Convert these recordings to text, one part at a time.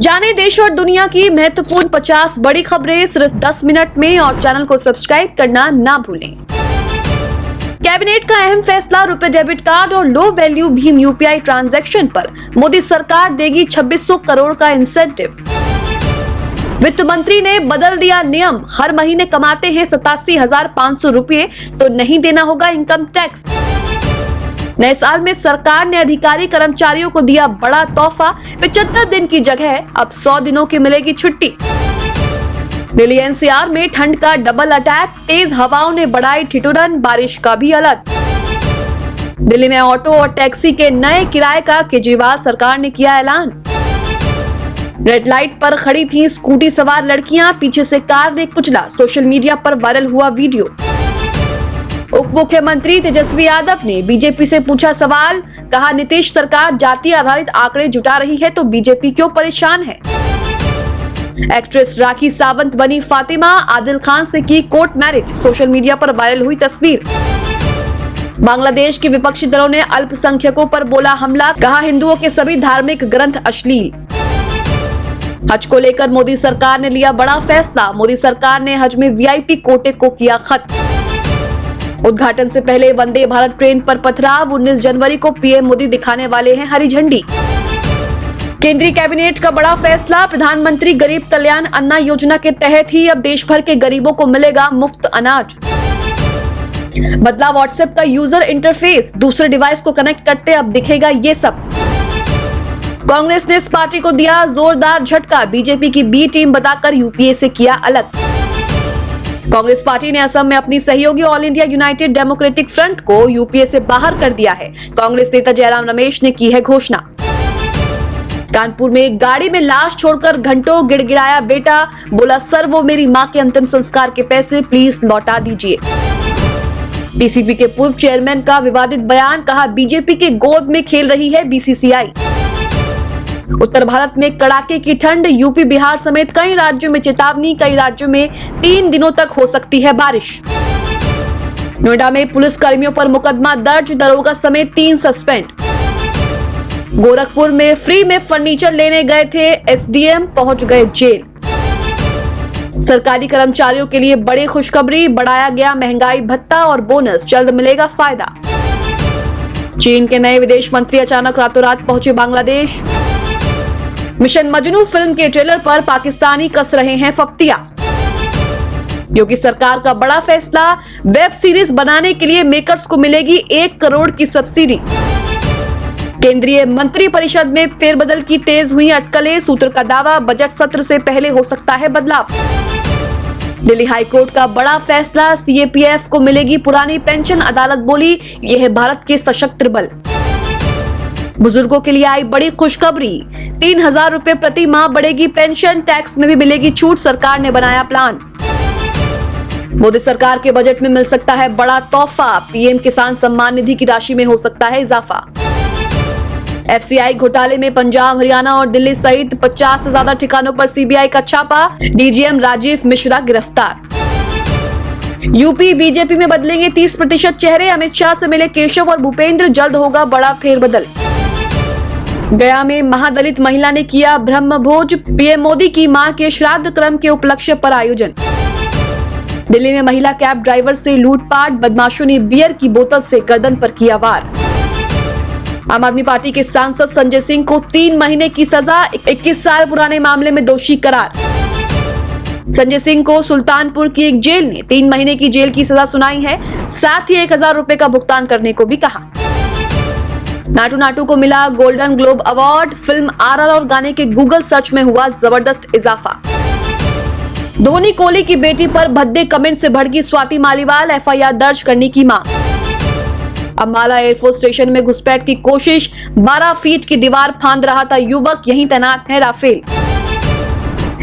जाने देश और दुनिया की महत्वपूर्ण 50 बड़ी खबरें सिर्फ 10 मिनट में और चैनल को सब्सक्राइब करना ना भूलें। कैबिनेट का अहम फैसला, रुपए डेबिट कार्ड और low value Bhim UPI transaction पर मोदी सरकार देगी 2600 करोड़ का इंसेंटिव। वित्त मंत्री ने बदल दिया नियम, हर महीने कमाते हैं 87,500 रुपए तो नहीं देना होगा इनकम टैक्स। नए साल में सरकार ने अधिकारी कर्मचारियों को दिया बड़ा तोहफा, 75 दिन की जगह अब 100 दिनों की मिलेगी छुट्टी। दिल्ली एनसीआर में ठंड का डबल अटैक, तेज हवाओं ने बढ़ाई ठिठुरन, बारिश का भी अलर्ट। दिल्ली में ऑटो और टैक्सी के नए किराए का केजरीवाल सरकार ने किया ऐलान। रेड लाइट पर खड़ी थी स्कूटी सवार लड़कियां, पीछे से कार ने कुचला, सोशल मीडिया पर वायरल हुआ वीडियो। उप मुख्यमंत्री तेजस्वी यादव ने बीजेपी से पूछा सवाल, कहा नीतीश सरकार जाति आधारित आंकड़े जुटा रही है तो बीजेपी क्यों परेशान है। एक्ट्रेस राखी सावंत बनी फातिमा, आदिल खान से की कोर्ट मैरिज, सोशल मीडिया पर वायरल हुई तस्वीर। बांग्लादेश के विपक्षी दलों ने अल्पसंख्यकों पर बोला हमला, कहा हिंदुओं के सभी धार्मिक ग्रंथ अश्लील। हज को लेकर मोदी सरकार ने लिया बड़ा फैसला, मोदी सरकार ने हज में वीआईपी कोटे को किया खत्म। उद्घाटन से पहले वंदे भारत ट्रेन पर पथराव, 19 जनवरी को पीएम मोदी दिखाने वाले हैं हरी झंडी। केंद्रीय कैबिनेट का बड़ा फैसला, प्रधानमंत्री गरीब कल्याण अन्न योजना के तहत ही अब देश भर के गरीबों को मिलेगा मुफ्त अनाज। बदला व्हाट्सएप का यूजर इंटरफेस, दूसरे डिवाइस को कनेक्ट करते अब दिखेगा ये सब। कांग्रेस ने इस पार्टी को दिया जोरदार झटका, बीजेपी की बी टीम बताकर यूपीए से किया अलग। कांग्रेस पार्टी ने असम में अपनी सहयोगी all India United democratic front को यूपीए से बाहर कर दिया है, कांग्रेस नेता जयराम रमेश ने की है घोषणा। कानपुर में एक गाड़ी में लाश छोड़कर घंटों गिड़गिड़ाया बेटा, बोला सर वो मेरी मां के अंतिम संस्कार के पैसे प्लीज लौटा दीजिए। पीसीबी के पूर्व चेयरमैन का विवादित बयान, कहा बीजेपी के गोद में खेल रही है बीसीसीआई। उत्तर भारत में कड़ाके की ठंड, यूपी बिहार समेत कई राज्यों में चेतावनी, कई राज्यों में 3 दिनों तक हो सकती है बारिश। नोएडा में पुलिस कर्मियों पर मुकदमा दर्ज, दरोगा समेत 3 सस्पेंड। गोरखपुर में फ्री में फर्नीचर लेने गए थे एसडीएम, पहुंच गए जेल। सरकारी कर्मचारियों के लिए बड़ी खुशखबरी, बढ़ाया गया महंगाई भत्ता और बोनस, जल्द मिलेगा फायदा। चीन के नए विदेश मंत्री अचानक रातों रात पहुंचे बांग्लादेश। मिशन मजनू फिल्म के ट्रेलर पर पाकिस्तानी कस रहे हैं फप्तियां। योगी सरकार का बड़ा फैसला, वेब सीरीज बनाने के लिए मेकर्स को मिलेगी 1 करोड़ की सब्सिडी। केंद्रीय मंत्री परिषद में फेरबदल की तेज हुई अटकलें, सूत्र का दावा बजट सत्र से पहले हो सकता है बदलाव। दिल्ली हाईकोर्ट का बड़ा फैसला, सीएपीएफ को मिलेगी पुरानी पेंशन, अदालत बोली यह है भारत के सशस्त्र बल। बुजुर्गों के लिए आई बड़ी खुशखबरी, 3,000 रुपए प्रति माह बढ़ेगी पेंशन, टैक्स में भी मिलेगी छूट, सरकार ने बनाया प्लान। मोदी सरकार के बजट में मिल सकता है बड़ा तोहफा, पीएम किसान सम्मान निधि की राशि में हो सकता है इजाफा। एफसीआई घोटाले में पंजाब, हरियाणा और दिल्ली सहित 50 से ज्यादा ठिकानों पर सीबीआई का छापा, डीजीएम राजीव मिश्रा गिरफ्तार। यूपी बीजेपी में बदलेंगे 30% चेहरे, अमित शाह से मिले केशव और भूपेंद्र, जल्द होगा बड़ा फेरबदल। गया में महादलित महिला ने किया ब्रह्म भोज, पीएम मोदी की मां के श्राद्ध क्रम के उपलक्ष्य पर आयोजन। दिल्ली में महिला कैब ड्राइवर से लूटपाट, बदमाशों ने बियर की बोतल से गर्दन पर किया वार। आम आदमी पार्टी के सांसद संजय सिंह को 3 महीने की सजा, 21 साल पुराने मामले में दोषी करार। संजय सिंह को सुल्तानपुर की एक जेल ने 3 महीने की जेल की सजा सुनाई है, साथ ही 1,000 रुपए का भुगतान करने को भी कहा। नाटू नाटू को मिला golden globe award, film RR और गाने के गूगल सर्च में हुआ जबरदस्त इजाफा। धोनी कोहली की बेटी पर भद्दे कमेंट से भड़की स्वाति मालीवाल, एफआईआर दर्ज करने की मांग। अम्बाला एयरफोर्स स्टेशन में घुसपैठ की कोशिश, 12 फीट की दीवार फांद रहा था युवक, यहीं तैनात है राफेल।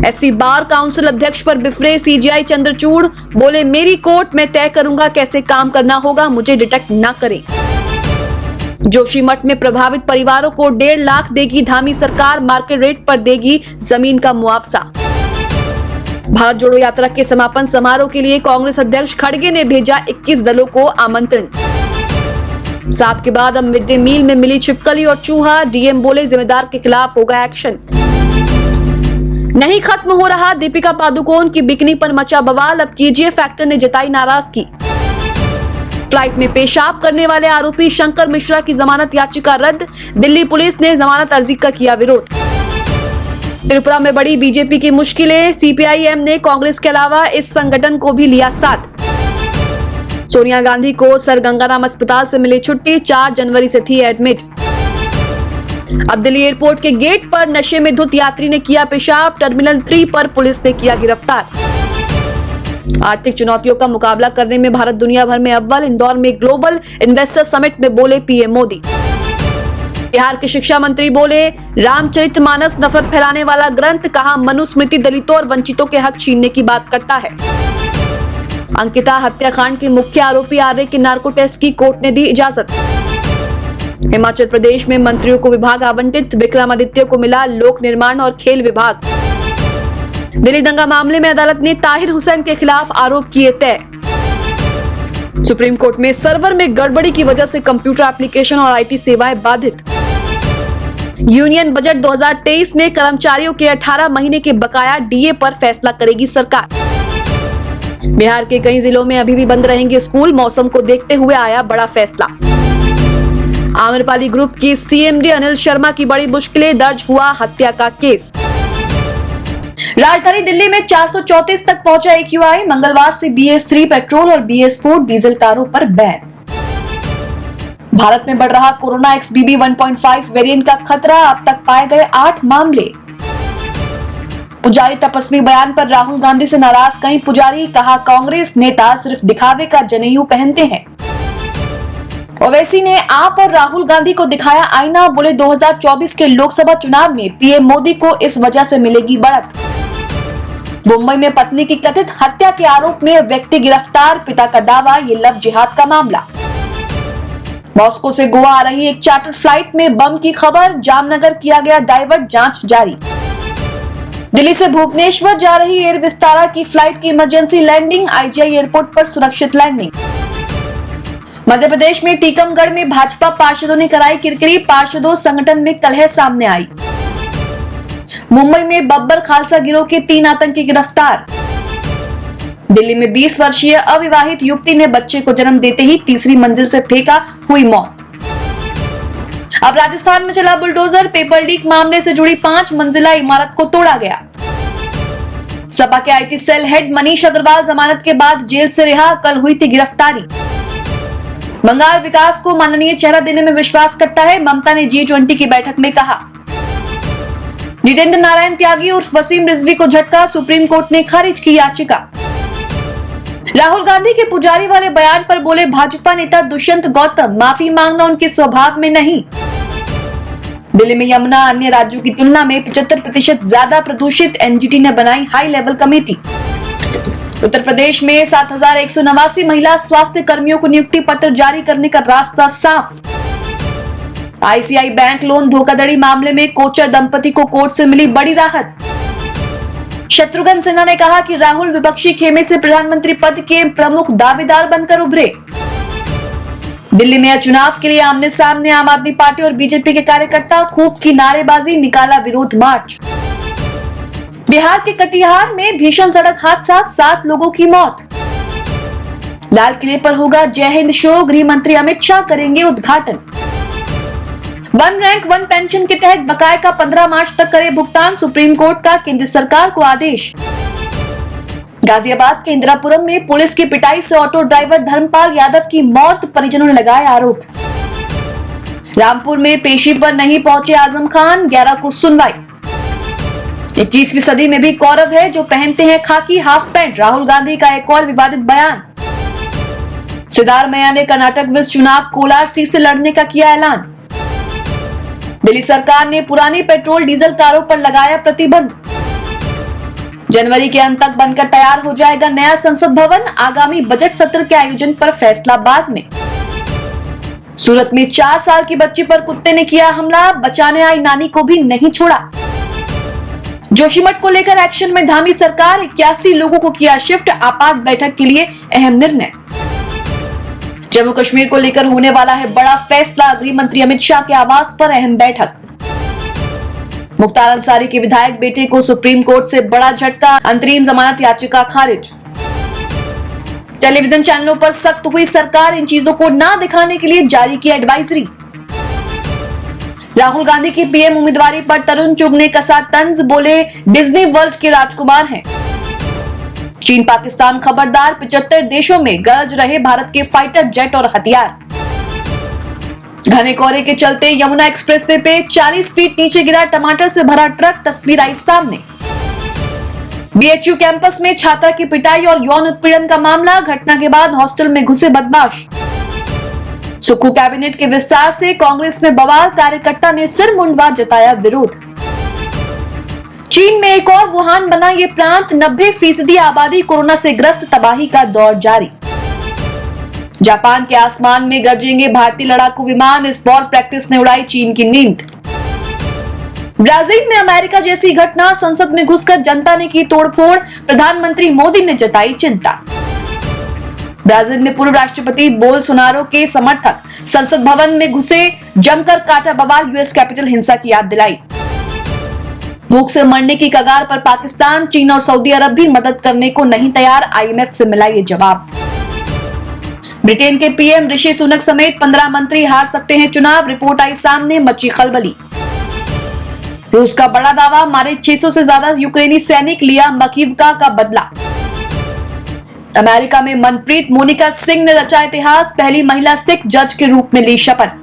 एससी बार काउंसिल अध्यक्ष पर बिफरे सीजीआई चंद्रचूड़, बोले मेरी कोर्ट में तय करूंगा कैसे काम करना होगा, मुझे डिटेक्ट ना करें। जोशीमठ में प्रभावित परिवारों को 1.5 लाख देगी धामी सरकार, मार्केट रेट पर देगी जमीन का मुआवजा। भारत जोड़ो यात्रा के समापन समारोह के लिए कांग्रेस अध्यक्ष खड़गे ने भेजा 21 दलों को आमंत्रण। सांप के बाद अब मिड डे मील में मिली छिपकली और चूहा, डीएम बोले जिम्मेदार के खिलाफ होगा एक्शन। नहीं खत्म हो रहा दीपिका पादुकोण की बिकनी पर मचा बवाल, अब केजीएफ एक्टर ने जताई नाराजगी। फ्लाइट में पेशाब करने वाले आरोपी शंकर मिश्रा की जमानत याचिका रद्द, दिल्ली पुलिस ने जमानत अर्जी का किया विरोध। त्रिपुरा में बड़ी बीजेपी की मुश्किलें, सीपीआईएम ने कांग्रेस के अलावा इस संगठन को भी लिया साथ। सोनिया गांधी को सर गंगाराम अस्पताल से मिली छुट्टी, 4 जनवरी से थी एडमिट। अब दिल्ली एयरपोर्ट के गेट पर नशे में धुत यात्री ने किया पेशाब, टर्मिनल 3 पर पुलिस ने किया गिरफ्तार। आर्थिक चुनौतियों का मुकाबला करने में भारत दुनिया भर में अव्वल, इंदौर में ग्लोबल इन्वेस्टर समिट में बोले पीएम मोदी। बिहार के शिक्षा मंत्री बोले रामचरितमानस नफरत फैलाने वाला ग्रंथ, कहा मनुस्मृति दलितों और वंचितों के हक छीनने की बात करता है। अंकिता हत्याकांड के मुख्य आरोपी आर्य के नार्को टेस्ट की कोर्ट ने दी इजाजत। हिमाचल प्रदेश में मंत्रियों को विभाग आवंटित, विक्रमादित्य को मिला लोक निर्माण और खेल विभाग। दिल्ली दंगा मामले में अदालत ने ताहिर हुसैन के खिलाफ आरोप किए तय। सुप्रीम कोर्ट में सर्वर में गड़बड़ी की वजह से कंप्यूटर एप्लीकेशन और आईटी सेवाएं बाधित। यूनियन बजट 2023 में कर्मचारियों के 18 महीने के बकाया डीए पर फैसला करेगी सरकार। बिहार के कई जिलों में अभी भी बंद रहेंगे स्कूल, मौसम को देखते हुए आया बड़ा फैसला। आम्रपाली ग्रुप की सीएमडी अनिल शर्मा की बड़ी मुश्किलें, दर्ज हुआ हत्या का केस। राजधानी दिल्ली में 434 तक पहुंचा एक्यूआई, मंगलवार से BS3 पेट्रोल और BS4 डीजल कारों पर बैन। भारत में बढ़ रहा कोरोना XBB 1.5 वेरिएंट का खतरा, अब तक पाए गए 8 मामले। पुजारी तपस्वी बयान पर राहुल गांधी से नाराज कई पुजारी, कहा कांग्रेस नेता सिर्फ दिखावे का जनेऊ पहनते हैं। ओवैसी ने आप और राहुल गांधी को दिखाया आईना, बोले 2024 के लोकसभा चुनाव में पीएम मोदी को इस वजह से मिलेगी बढ़त। मुंबई में पत्नी की कथित हत्या के आरोप में व्यक्ति गिरफ्तार, पिता का दावा ये लव जिहाद का मामला। मॉस्को से गोवा आ रही एक चार्टर फ्लाइट में बम की खबर, जामनगर किया गया डाइवर्ट, जांच जारी। दिल्ली से भुवनेश्वर जा रही एयर विस्तारा की फ्लाइट की इमरजेंसी लैंडिंग, आईजीआई एयरपोर्ट पर सुरक्षित लैंडिंग। मध्य प्रदेश में टीकमगढ़ में भाजपा पार्षदों ने कराई किरकिरी, पार्षदों संगठन में कलह सामने आई। मुंबई में बब्बर खालसा गिरोह के 3 आतंकी गिरफ्तार। दिल्ली में 20 वर्षीय अविवाहित युवती ने बच्चे को जन्म देते ही तीसरी मंजिल से फेंका, हुई मौत। अब राजस्थान में चला बुलडोजर, पेपर लीक मामले से जुड़ी 5 मंजिला इमारत को तोड़ा गया। सपा के IT cell head Manish Agarwal जमानत के बाद जेल से रिहा, कल हुई थी गिरफ्तारी। बंगाल विकास को माननीय चेहरा देने में विश्वास करता है, ममता ने G20 की बैठक में कहा। जितेंद्र नारायण त्यागी उर्फ वसीम रिजवी को झटका, सुप्रीम कोर्ट ने खारिज की याचिका। राहुल गांधी के पुजारी वाले बयान पर बोले भाजपा नेता दुष्यंत गौतम, माफी मांगना उनके स्वभाव में नहीं। दिल्ली में यमुना अन्य राज्यों की तुलना में 75% ज्यादा प्रदूषित, एनजीटी ने बनाई high level committee. Uttar Pradesh में 7189 महिला स्वास्थ्य कर्मियों को नियुक्ति पत्र जारी करने का रास्ता साफ। आईसीआई बैंक लोन धोखाधड़ी मामले में कोचर दंपति को कोर्ट से मिली बड़ी राहत। शत्रुघ्न सिन्हा ने कहा कि राहुल विपक्षी खेमे से प्रधानमंत्री पद के प्रमुख दावेदार बनकर उभरे। दिल्ली में चुनाव के लिए आमने सामने आम आदमी पार्टी और बीजेपी के कार्यकर्ता, खूब की नारेबाजी, निकाला विरोध मार्च। बिहार के कटिहार में भीषण सड़क हादसा, 7 लोगों की मौत। लाल किले पर होगा जय हिंद शो, गृह मंत्री अमित शाह करेंगे उद्घाटन। वन रैंक वन पेंशन के तहत बकाये का 15 मार्च तक करे भुगतान, सुप्रीम कोर्ट का केंद्र सरकार को आदेश। गाजियाबाद के इंदिरापुरम में पुलिस की पिटाई से ऑटो ड्राइवर धर्मपाल यादव की मौत, परिजनों ने लगाए आरोप। रामपुर में पेशी पर नहीं पहुंचे आजम खान, 11 को सुनवाई। 21वीं सदी में भी कौरव है जो पहनते हैं खाकी हाफ पैंट, राहुल गांधी का एक और विवादित बयान। सिद्धारमैया ने कर्नाटक विस चुनाव कोलार सीट से लड़ने का किया ऐलान। दिल्ली सरकार ने पुरानी पेट्रोल डीजल कारों पर लगाया प्रतिबंध। जनवरी के अंत तक बनकर तैयार हो जाएगा नया संसद भवन, आगामी बजट सत्र के आयोजन पर फैसला बाद में। सूरत में 4 साल की बच्ची पर कुत्ते ने किया हमला, बचाने आई नानी को भी नहीं छोड़ा। जोशीमठ को लेकर एक्शन में धामी सरकार, 81 लोगों को किया शिफ्ट, आपात बैठक के लिए अहम निर्णय। जम्मू कश्मीर को लेकर होने वाला है बड़ा फैसला, गृह मंत्री अमित शाह के आवास पर अहम बैठक। मुख्तार अंसारी के विधायक बेटे को सुप्रीम कोर्ट से बड़ा झटका, अंतरिम जमानत याचिका खारिज। टेलीविजन चैनलों पर सख्त हुई सरकार, इन चीजों को ना दिखाने के लिए जारी की एडवाइजरी। राहुल गांधी की पीएम उम्मीदवारी पर तरुण चुग ने कसा तंज, बोले डिज्नी वर्ल्ड के राजकुमार हैं। चीन पाकिस्तान खबरदार, 75 देशों में गरज रहे भारत के फाइटर जेट और हथियार। घने कोहरे के चलते यमुना एक्सप्रेसवे पे 40 फीट नीचे गिरा टमाटर से भरा ट्रक, तस्वीर आई सामने। बीएचयू कैंपस में छात्रा की पिटाई और यौन उत्पीड़न का मामला, घटना के बाद हॉस्टल में घुसे बदमाश। सुक्खू कैबिनेट के विस्तार से कांग्रेस में बवाल, कार्यकर्ता ने सिर मुंडवा जताया विरोध। चीन में एक और वुहान बना ये प्रांत, 90% आबादी कोरोना से ग्रस्त, तबाही का दौर जारी। जापान के आसमान में गरजेंगे भारतीय लड़ाकू विमान, इस वॉर प्रैक्टिस ने उड़ाई चीन की नींद। ब्राजील में अमेरिका जैसी घटना, संसद में घुसकर जनता ने की तोड़फोड़, प्रधानमंत्री मोदी ने जताई चिंता। ब्राजील में पूर्व राष्ट्रपति बोल्सोनारो के समर्थक संसद भवन में घुसे, जमकर काटा बवाल, यूएस कैपिटल हिंसा की याद दिलाई। भूख से मरने की कगार पर पाकिस्तान, चीन और सऊदी अरब भी मदद करने को नहीं तैयार, आईएमएफ से मिला ये जवाब। ब्रिटेन के पीएम ऋषि सुनक समेत 15 मंत्री हार सकते हैं चुनाव, रिपोर्ट आई सामने, मची खलबली। रूस का बड़ा दावा, मारे 600 से ज्यादा यूक्रेनी सैनिक, लिया मकीवका का बदला। अमेरिका में मनप्रीत मोनिका सिंह ने रचा इतिहास, पहली महिला सिख जज के रूप में ली शपथ।